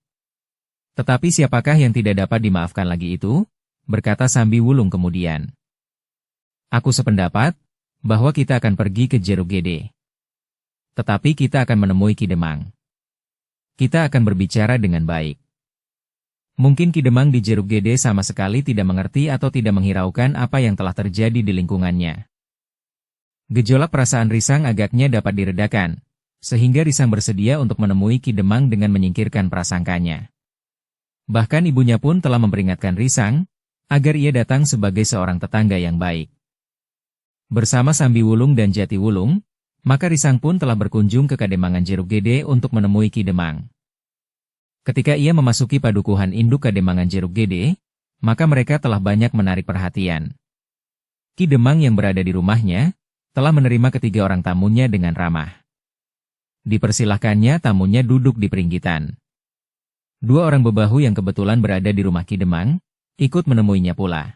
Tetapi siapakah yang tidak dapat dimaafkan lagi itu? Berkata Sambiwulung kemudian. Aku sependapat, bahwa kita akan pergi ke Jeruk Gede. Tetapi kita akan menemui Ki Demang. Kita akan berbicara dengan baik. Mungkin Ki Demang di Jeruk Gede sama sekali tidak mengerti atau tidak menghiraukan apa yang telah terjadi di lingkungannya. Gejolak perasaan Risang agaknya dapat diredakan, sehingga Risang bersedia untuk menemui Ki Demang dengan menyingkirkan prasangkanya. Bahkan ibunya pun telah memperingatkan Risang, agar ia datang sebagai seorang tetangga yang baik. Bersama Sambiwulung dan Jatiwulung, maka Risang pun telah berkunjung ke Kademangan Jeruk Gede untuk menemui Ki Demang. Ketika ia memasuki padukuhan induk Kademangan Jeruk Gede, maka mereka telah banyak menarik perhatian. Ki Demang yang berada di rumahnya, telah menerima ketiga orang tamunya dengan ramah. Dipersilahkannya tamunya duduk di peringgitan. Dua orang bebahu yang kebetulan berada di rumah Ki Demang, ikut menemuinya pula.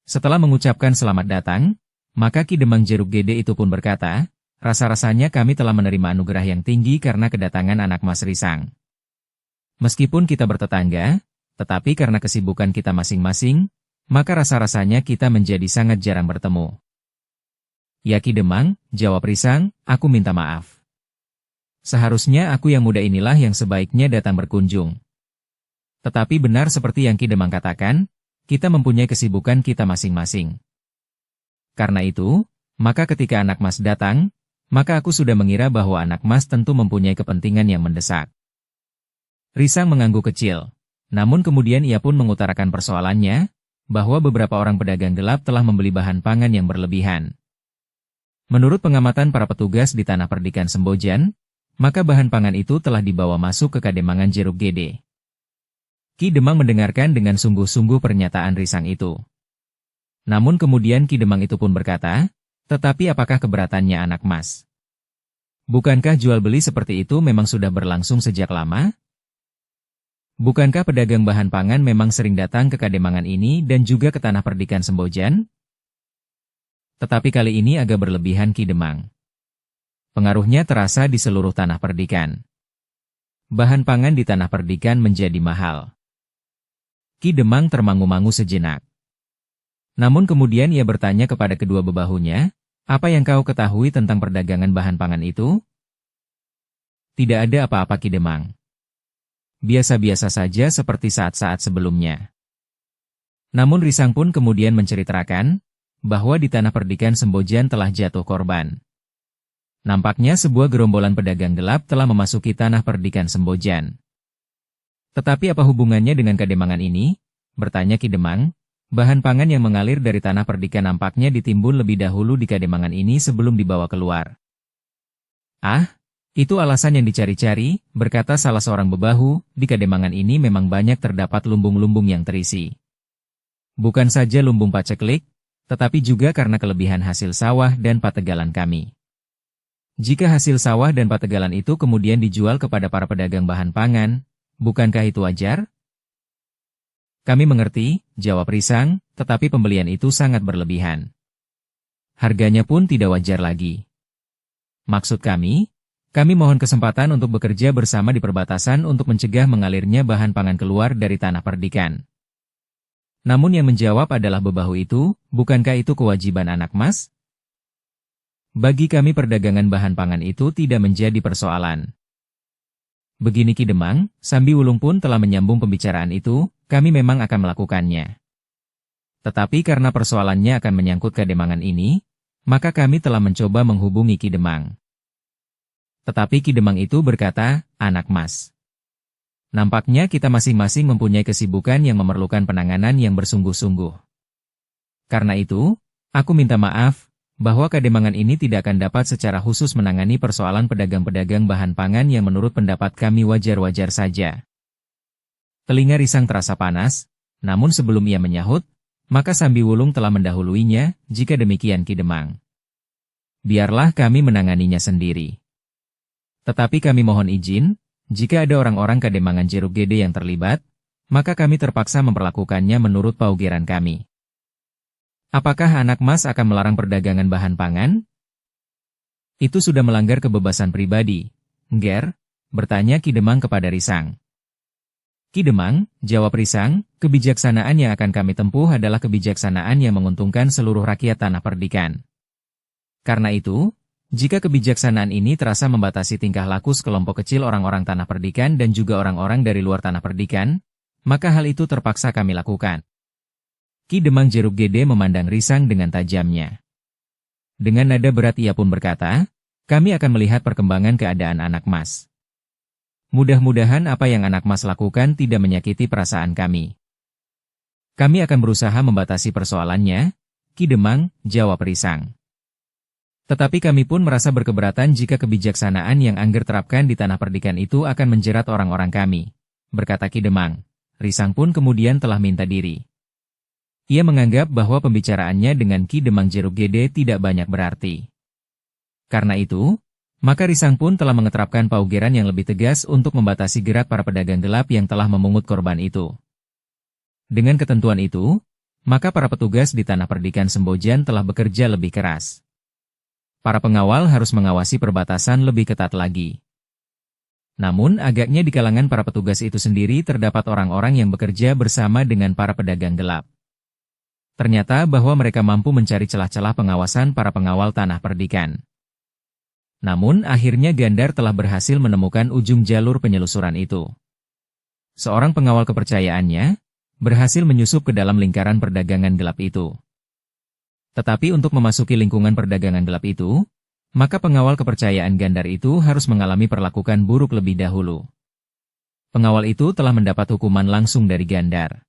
Setelah mengucapkan selamat datang, maka Ki Demang Jeruk Gede itu pun berkata, rasa-rasanya kami telah menerima anugerah yang tinggi karena kedatangan anak Mas Risang. Meskipun kita bertetangga, tetapi karena kesibukan kita masing-masing, maka rasa-rasanya kita menjadi sangat jarang bertemu. Ya Ki Demang, jawab Risang, aku minta maaf. Seharusnya aku yang muda inilah yang sebaiknya datang berkunjung. Tetapi benar seperti yang Ki Demang katakan, kita mempunyai kesibukan kita masing-masing. Karena itu, maka ketika anak Mas datang, maka aku sudah mengira bahwa anak Mas tentu mempunyai kepentingan yang mendesak. Risang mengangguk kecil, namun kemudian ia pun mengutarakan persoalannya, bahwa beberapa orang pedagang gelap telah membeli bahan pangan yang berlebihan. Menurut pengamatan para petugas di Tanah Perdikan Sembojan, maka bahan pangan itu telah dibawa masuk ke Kademangan Jeruk Gede. Ki Demang mendengarkan dengan sungguh-sungguh pernyataan Risang itu. Namun kemudian Ki Demang itu pun berkata, tetapi apakah keberatannya anak Mas? Bukankah jual beli seperti itu memang sudah berlangsung sejak lama? Bukankah pedagang bahan pangan memang sering datang ke Kademangan ini dan juga ke Tanah Perdikan Sembojan? Tetapi kali ini agak berlebihan Ki Demang. Pengaruhnya terasa di seluruh Tanah Perdikan. Bahan pangan di Tanah Perdikan menjadi mahal. Ki Demang termangu-mangu sejenak. Namun kemudian ia bertanya kepada kedua bebahunya, apa yang kau ketahui tentang perdagangan bahan pangan itu? Tidak ada apa-apa Ki Demang. Biasa-biasa saja seperti saat-saat sebelumnya. Namun Risang pun kemudian menceritakan, bahwa di Tanah Perdikan Sembojan telah jatuh korban. Nampaknya sebuah gerombolan pedagang gelap telah memasuki Tanah Perdikan Sembojan. Tetapi apa hubungannya dengan Kademangan ini? Bertanya Ki Demang, bahan pangan yang mengalir dari Tanah Perdikan nampaknya ditimbun lebih dahulu di Kademangan ini sebelum dibawa keluar. Ah, itu alasan yang dicari-cari, berkata salah seorang bebahu, di Kademangan ini memang banyak terdapat lumbung-lumbung yang terisi. Bukan saja lumbung paceklik, tetapi juga karena kelebihan hasil sawah dan pategalan kami. Jika hasil sawah dan pategalan itu kemudian dijual kepada para pedagang bahan pangan, bukankah itu wajar? Kami mengerti, jawab Risang, tetapi pembelian itu sangat berlebihan. Harganya pun tidak wajar lagi. Maksud kami mohon kesempatan untuk bekerja bersama di perbatasan untuk mencegah mengalirnya bahan pangan keluar dari Tanah Perdikan. Namun yang menjawab adalah bebahu itu, bukankah itu kewajiban anak Mas? Bagi kami perdagangan bahan pangan itu tidak menjadi persoalan. Begini Ki Demang, Sambi Wulung pun telah menyambung pembicaraan itu, kami memang akan melakukannya. Tetapi karena persoalannya akan menyangkut Kademangan ini, maka kami telah mencoba menghubungi Ki Demang. Tetapi Ki Demang itu berkata, "Anak Mas, nampaknya kita masing-masing mempunyai kesibukan yang memerlukan penanganan yang bersungguh-sungguh. Karena itu, aku minta maaf, bahwa Kademangan ini tidak akan dapat secara khusus menangani persoalan pedagang-pedagang bahan pangan yang menurut pendapat kami wajar-wajar saja." Telinga Risang terasa panas, namun sebelum ia menyahut, maka Sambi Wulung telah mendahuluinya, "Jika demikian Ki Demang, biarlah kami menanganinya sendiri. Tetapi kami mohon izin, jika ada orang-orang Kademangan Jeruk Gede yang terlibat, maka kami terpaksa memperlakukannya menurut paugeran kami." "Apakah anak Mas akan melarang perdagangan bahan pangan?" "Itu sudah melanggar kebebasan pribadi, Ngger," bertanya Ki Demang kepada Risang. "Ki Demang," jawab Risang, "kebijaksanaan yang akan kami tempuh adalah kebijaksanaan yang menguntungkan seluruh rakyat Tanah Perdikan. Karena itu, jika kebijaksanaan ini terasa membatasi tingkah laku sekelompok kecil orang-orang Tanah Perdikan dan juga orang-orang dari luar Tanah Perdikan, maka hal itu terpaksa kami lakukan." Ki Demang Jeruk Gede memandang Risang dengan tajamnya. Dengan nada berat ia pun berkata, "Kami akan melihat perkembangan keadaan anak Mas. Mudah-mudahan apa yang anak Mas lakukan tidak menyakiti perasaan kami. Kami akan berusaha membatasi persoalannya," Ki Demang, jawab Risang. "Tetapi kami pun merasa berkeberatan jika kebijaksanaan yang Angger terapkan di Tanah Perdikan itu akan menjerat orang-orang kami," berkata Ki Demang. Risang pun kemudian telah minta diri. Ia menganggap bahwa pembicaraannya dengan Ki Demang Jeruk Gede tidak banyak berarti. Karena itu, maka Risang pun telah mengeterapkan paugeran yang lebih tegas untuk membatasi gerak para pedagang gelap yang telah memungut korban itu. Dengan ketentuan itu, maka para petugas di Tanah Perdikan Sembojan telah bekerja lebih keras. Para pengawal harus mengawasi perbatasan lebih ketat lagi. Namun agaknya di kalangan para petugas itu sendiri terdapat orang-orang yang bekerja bersama dengan para pedagang gelap. Ternyata bahwa mereka mampu mencari celah-celah pengawasan para pengawal Tanah Perdikan. Namun akhirnya Gandar telah berhasil menemukan ujung jalur penyelusuran itu. Seorang pengawal kepercayaannya berhasil menyusup ke dalam lingkaran perdagangan gelap itu. Tetapi untuk memasuki lingkungan perdagangan gelap itu, maka pengawal kepercayaan Gandar itu harus mengalami perlakuan buruk lebih dahulu. Pengawal itu telah mendapat hukuman langsung dari Gandar.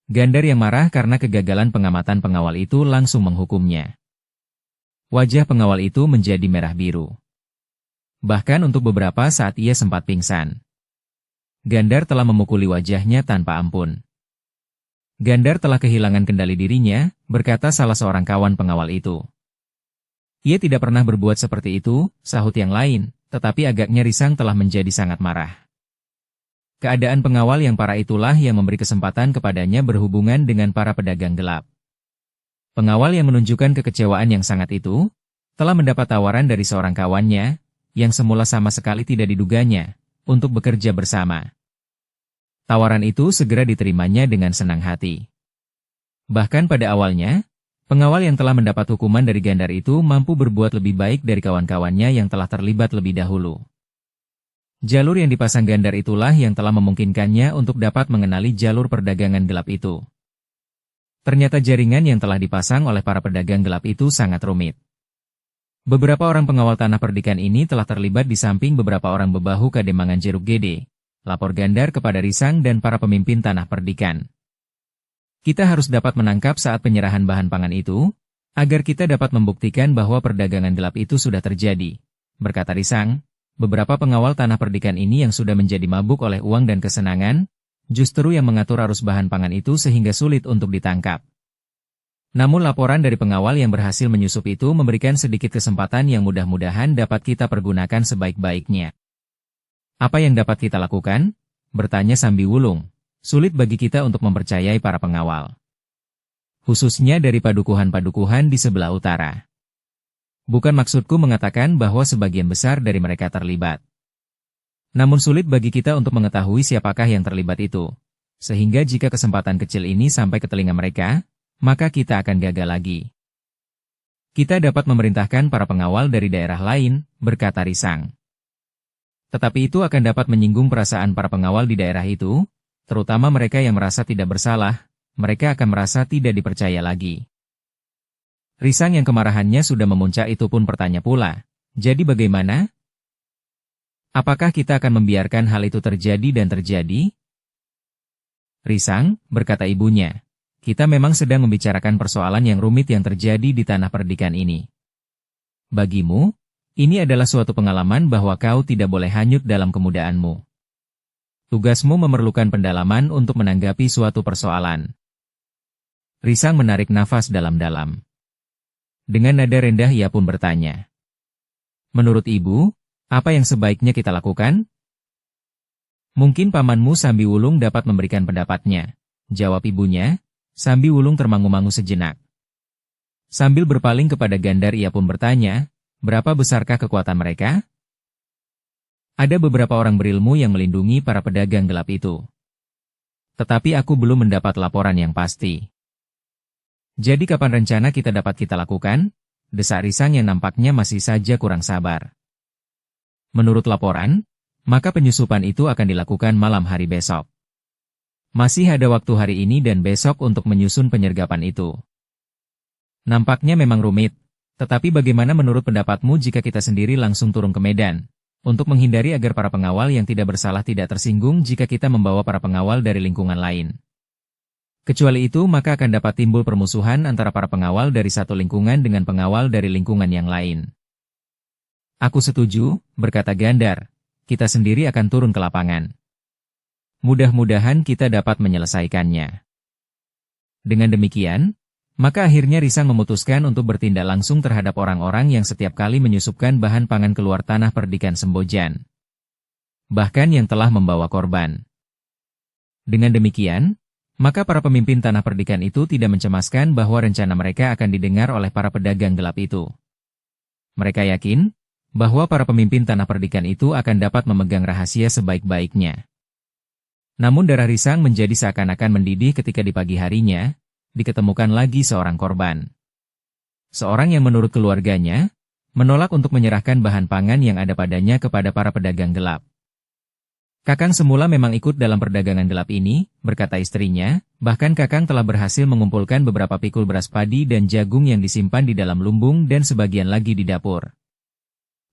Gandar yang marah karena kegagalan pengamatan pengawal itu langsung menghukumnya. Wajah pengawal itu menjadi merah biru. Bahkan untuk beberapa saat ia sempat pingsan. Gandar telah memukuli wajahnya tanpa ampun. Gandar telah kehilangan kendali dirinya, berkata salah seorang kawan pengawal itu. "Ia tidak pernah berbuat seperti itu," sahut yang lain, tetapi agaknya Risang telah menjadi sangat marah. Keadaan pengawal yang parah itulah yang memberi kesempatan kepadanya berhubungan dengan para pedagang gelap. Pengawal yang menunjukkan kekecewaan yang sangat itu, telah mendapat tawaran dari seorang kawannya, yang semula sama sekali tidak diduganya, untuk bekerja bersama. Tawaran itu segera diterimanya dengan senang hati. Bahkan pada awalnya, pengawal yang telah mendapat hukuman dari Gandar itu mampu berbuat lebih baik dari kawan-kawannya yang telah terlibat lebih dahulu. Jalur yang dipasang Gandar itulah yang telah memungkinkannya untuk dapat mengenali jalur perdagangan gelap itu. Ternyata jaringan yang telah dipasang oleh para pedagang gelap itu sangat rumit. Beberapa orang pengawal Tanah Perdikan ini telah terlibat di samping beberapa orang bebahu Kademangan Jeruk Gede, lapor Gandar kepada Risang dan para pemimpin Tanah Perdikan. "Kita harus dapat menangkap saat penyerahan bahan pangan itu, agar kita dapat membuktikan bahwa perdagangan gelap itu sudah terjadi," berkata Risang. Beberapa pengawal Tanah Perdikan ini yang sudah menjadi mabuk oleh uang dan kesenangan, justru yang mengatur arus bahan pangan itu sehingga sulit untuk ditangkap. Namun laporan dari pengawal yang berhasil menyusup itu memberikan sedikit kesempatan yang mudah-mudahan dapat kita pergunakan sebaik-baiknya. "Apa yang dapat kita lakukan?" bertanya Sambi Wulung. "Sulit bagi kita untuk mempercayai para pengawal. Khususnya dari padukuhan-padukuhan di sebelah utara. Bukan maksudku mengatakan bahwa sebagian besar dari mereka terlibat. Namun sulit bagi kita untuk mengetahui siapakah yang terlibat itu. Sehingga jika kesempatan kecil ini sampai ke telinga mereka, maka kita akan gagal lagi." Kita dapat memerintahkan para pengawal dari daerah lain, berkata Risang. Tetapi itu akan dapat menyinggung perasaan para pengawal di daerah itu, terutama mereka yang merasa tidak bersalah, mereka akan merasa tidak dipercaya lagi. Risang yang kemarahannya sudah memuncak itu pun bertanya pula, jadi bagaimana? Apakah kita akan membiarkan hal itu terjadi dan terjadi? Risang, berkata ibunya, kita memang sedang membicarakan persoalan yang rumit yang terjadi di tanah perdikan ini. Bagimu, ini adalah suatu pengalaman bahwa kau tidak boleh hanyut dalam kemudaanmu. Tugasmu memerlukan pendalaman untuk menanggapi suatu persoalan. Risang menarik nafas dalam-dalam. Dengan nada rendah ia pun bertanya. Menurut ibu, apa yang sebaiknya kita lakukan? Mungkin pamanmu Sambi Wulung dapat memberikan pendapatnya, jawab ibunya. Sambi Wulung termangu-mangu sejenak. Sambil berpaling kepada Gandar ia pun bertanya, berapa besarkah kekuatan mereka? Ada beberapa orang berilmu yang melindungi para pedagang gelap itu. Tetapi aku belum mendapat laporan yang pasti. Jadi kapan rencana kita lakukan? Desak Risang yang nampaknya masih saja kurang sabar. Menurut laporan, maka penyusupan itu akan dilakukan malam hari besok. Masih ada waktu hari ini dan besok untuk menyusun penyergapan itu. Nampaknya memang rumit, tetapi bagaimana menurut pendapatmu jika kita sendiri langsung turun ke medan, untuk menghindari agar para pengawal yang tidak bersalah tidak tersinggung jika kita membawa para pengawal dari lingkungan lain. Kecuali itu maka akan dapat timbul permusuhan antara para pengawal dari satu lingkungan dengan pengawal dari lingkungan yang lain. Aku setuju, berkata Gandar, kita sendiri akan turun ke lapangan. Mudah-mudahan kita dapat menyelesaikannya. Dengan demikian, maka akhirnya Risang memutuskan untuk bertindak langsung terhadap orang-orang yang setiap kali menyusupkan bahan pangan keluar tanah perdikan Sembojan. Bahkan yang telah membawa korban. Dengan demikian, maka para pemimpin tanah perdikan itu tidak mencemaskan bahwa rencana mereka akan didengar oleh para pedagang gelap itu. Mereka yakin bahwa para pemimpin tanah perdikan itu akan dapat memegang rahasia sebaik-baiknya. Namun darah Risang menjadi seakan-akan mendidih ketika di pagi harinya, diketemukan lagi seorang korban. Seorang yang menurut keluarganya, menolak untuk menyerahkan bahan pangan yang ada padanya kepada para pedagang gelap. Kakang semula memang ikut dalam perdagangan gelap ini, berkata istrinya, bahkan Kakang telah berhasil mengumpulkan beberapa pikul beras padi dan jagung yang disimpan di dalam lumbung dan sebagian lagi di dapur.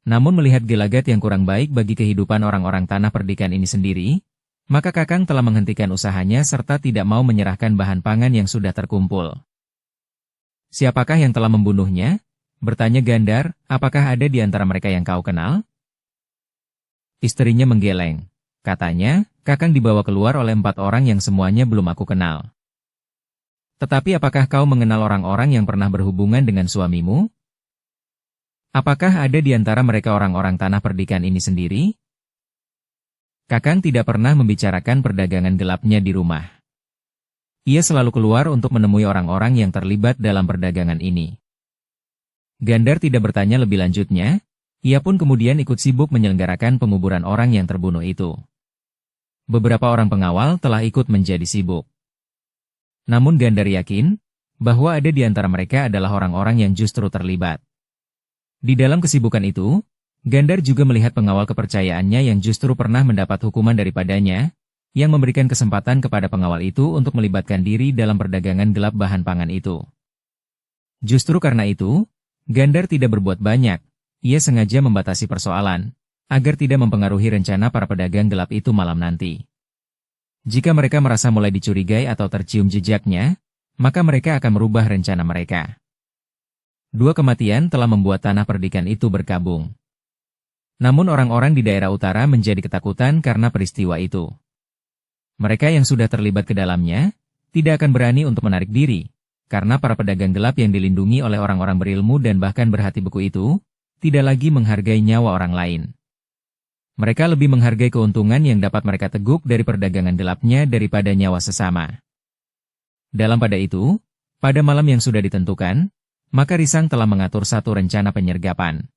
Namun melihat gelagat yang kurang baik bagi kehidupan orang-orang tanah perdikan ini sendiri, maka Kakang telah menghentikan usahanya serta tidak mau menyerahkan bahan pangan yang sudah terkumpul. Siapakah yang telah membunuhnya? Bertanya Gandar, apakah ada di antara mereka yang kau kenal? Istrinya menggeleng. Katanya, Kakang dibawa keluar oleh 4 orang yang semuanya belum aku kenal. Tetapi apakah kau mengenal orang-orang yang pernah berhubungan dengan suamimu? Apakah ada di antara mereka orang-orang tanah perdikan ini sendiri? Kakang tidak pernah membicarakan perdagangan gelapnya di rumah. Ia selalu keluar untuk menemui orang-orang yang terlibat dalam perdagangan ini. Gandar tidak bertanya lebih lanjutnya, ia pun kemudian ikut sibuk menyelenggarakan penguburan orang yang terbunuh itu. Beberapa orang pengawal telah ikut menjadi sibuk. Namun Gandar yakin bahwa ada di antara mereka adalah orang-orang yang justru terlibat. Di dalam kesibukan itu, Gandar juga melihat pengawal kepercayaannya yang justru pernah mendapat hukuman daripadanya, yang memberikan kesempatan kepada pengawal itu untuk melibatkan diri dalam perdagangan gelap bahan pangan itu. Justru karena itu, Gandar tidak berbuat banyak, ia sengaja membatasi persoalan, agar tidak mempengaruhi rencana para pedagang gelap itu malam nanti. Jika mereka merasa mulai dicurigai atau tercium jejaknya, maka mereka akan merubah rencana mereka. 2 kematian telah membuat tanah perdikan itu berkabung. Namun orang-orang di daerah utara menjadi ketakutan karena peristiwa itu. Mereka yang sudah terlibat ke dalamnya, tidak akan berani untuk menarik diri, karena para pedagang gelap yang dilindungi oleh orang-orang berilmu dan bahkan berhati beku itu, tidak lagi menghargai nyawa orang lain. Mereka lebih menghargai keuntungan yang dapat mereka teguk dari perdagangan gelapnya daripada nyawa sesama. Dalam pada itu, pada malam yang sudah ditentukan, maka Risang telah mengatur satu rencana penyergapan.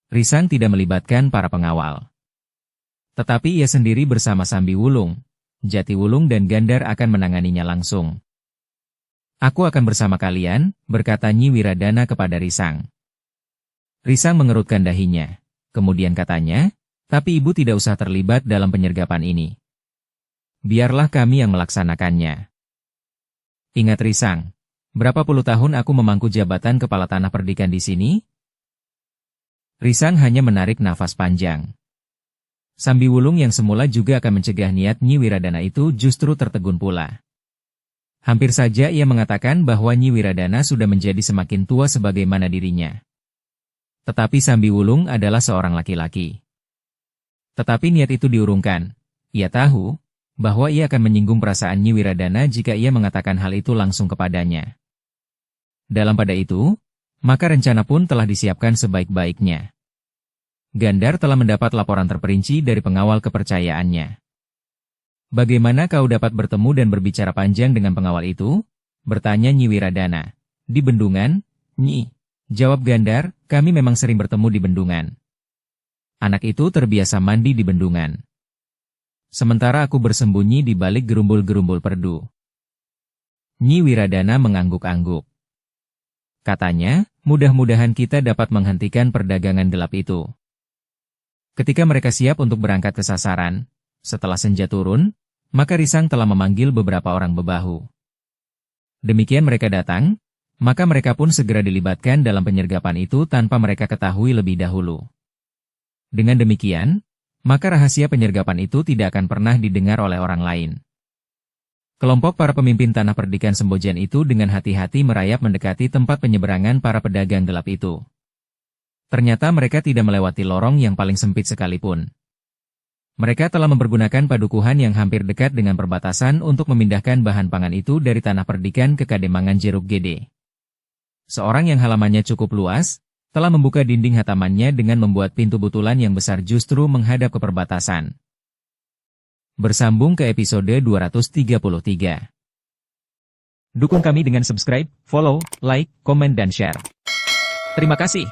Risang tidak melibatkan para pengawal. Tetapi ia sendiri bersama Sambi Wulung, Jati Wulung dan Gandar akan menanganinya langsung. Aku akan bersama kalian, berkata Nyi Wiradana kepada Risang. Risang mengerutkan dahinya. Kemudian katanya, tapi ibu tidak usah terlibat dalam penyergapan ini. Biarlah kami yang melaksanakannya. Ingat Risang, berapa puluh tahun aku memangku jabatan kepala tanah perdikan di sini? Risang hanya menarik nafas panjang. Sambi Wulung yang semula juga akan mencegah niat Nyi Wiradana itu justru tertegun pula. Hampir saja ia mengatakan bahwa Nyi Wiradana sudah menjadi semakin tua sebagaimana dirinya. Tetapi Sambi Wulung adalah seorang laki-laki. Tetapi niat itu diurungkan. Ia tahu bahwa ia akan menyinggung perasaan Nyi Wiradana jika ia mengatakan hal itu langsung kepadanya. Dalam pada itu, maka rencana pun telah disiapkan sebaik-baiknya. Gandar telah mendapat laporan terperinci dari pengawal kepercayaannya. Bagaimana kau dapat bertemu dan berbicara panjang dengan pengawal itu? Bertanya Nyi Wiradana. Di bendungan, Nyi. Jawab Gandar, kami memang sering bertemu di bendungan. Anak itu terbiasa mandi di bendungan. Sementara aku bersembunyi di balik gerumbul-gerumbul perdu. Nyi Wiradana mengangguk-angguk. Katanya, mudah-mudahan kita dapat menghentikan perdagangan gelap itu. Ketika mereka siap untuk berangkat ke sasaran, setelah senja turun, maka Risang telah memanggil beberapa orang bebahu. Demikian mereka datang, maka mereka pun segera dilibatkan dalam penyergapan itu tanpa mereka ketahui lebih dahulu. Dengan demikian, maka rahasia penyergapan itu tidak akan pernah didengar oleh orang lain. Kelompok para pemimpin tanah perdikan Sembojan itu dengan hati-hati merayap mendekati tempat penyeberangan para pedagang gelap itu. Ternyata mereka tidak melewati lorong yang paling sempit sekalipun. Mereka telah mempergunakan padukuhan yang hampir dekat dengan perbatasan untuk memindahkan bahan pangan itu dari tanah perdikan ke Kademangan Jeruk Gede. Seorang yang halamannya cukup luas, telah membuka dinding hatamannya dengan membuat pintu butulan yang besar justru menghadap ke perbatasan. Bersambung ke episode 233. Dukung kami dengan subscribe, follow, like, komen dan share. Terima kasih.